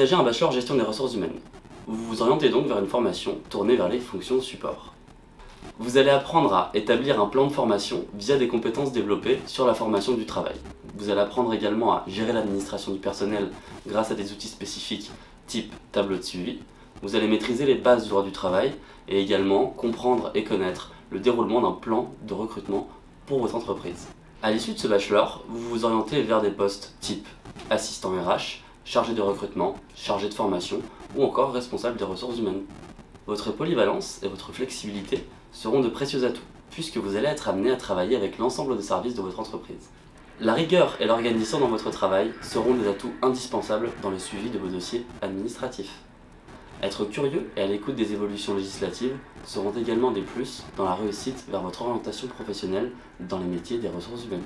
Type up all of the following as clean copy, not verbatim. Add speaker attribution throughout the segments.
Speaker 1: envisagez un bachelor gestion des ressources humaines. Vous vous orientez donc vers une formation tournée vers les fonctions support. Vous allez apprendre à établir un plan de formation via des compétences développées sur la formation du travail. Vous allez apprendre également à gérer l'administration du personnel grâce à des outils spécifiques type tableau de suivi. Vous allez maîtriser les bases du droit du travail et également comprendre et connaître le déroulement d'un plan de recrutement pour votre entreprise. À l'issue de ce bachelor, vous vous orientez vers des postes type assistant RH, chargé de recrutement, chargé de formation ou encore responsable des ressources humaines. Votre polyvalence et votre flexibilité seront de précieux atouts, puisque vous allez être amené à travailler avec l'ensemble des services de votre entreprise. La rigueur et l'organisation dans votre travail seront des atouts indispensables dans le suivi de vos dossiers administratifs. Être curieux et à l'écoute des évolutions législatives seront également des plus dans la réussite vers votre orientation professionnelle dans les métiers des ressources humaines.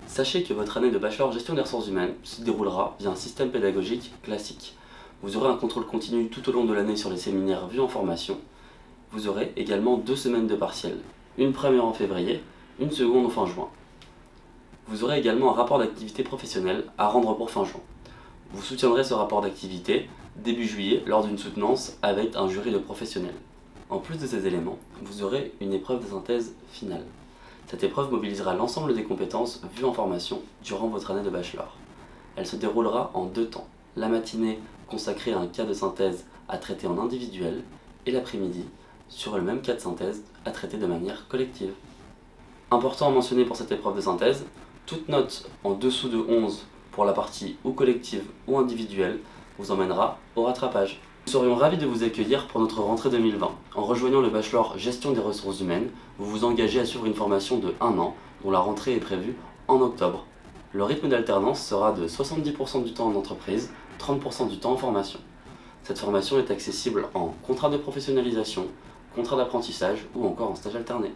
Speaker 1: Sachez que votre année de bachelor gestion des ressources humaines se déroulera via un système pédagogique classique. Vous aurez un contrôle continu tout au long de l'année sur les séminaires vus en formation. Vous aurez également 2 semaines de partiels, une première en février, une seconde en fin juin. Vous aurez également un rapport d'activité professionnelle à rendre pour fin juin. Vous soutiendrez ce rapport d'activité début juillet lors d'une soutenance avec un jury de professionnels. En plus de ces éléments, vous aurez une épreuve de synthèse finale. Cette épreuve mobilisera l'ensemble des compétences vues en formation durant votre année de bachelor. Elle se déroulera en 2 temps. La matinée consacrée à un cas de synthèse à traiter en individuel et l'après-midi sur le même cas de synthèse à traiter de manière collective. Important à mentionner pour cette épreuve de synthèse, toute note en dessous de 11 pour la partie ou collective ou individuelle vous emmènera au rattrapage. Nous serions ravis de vous accueillir pour notre rentrée 2020. En rejoignant le bachelor gestion des ressources humaines, vous vous engagez à suivre une formation de 1 an dont la rentrée est prévue en octobre. Le rythme d'alternance sera de 70% du temps en entreprise, 30% du temps en formation. Cette formation est accessible en contrat de professionnalisation, contrat d'apprentissage ou encore en stage alterné.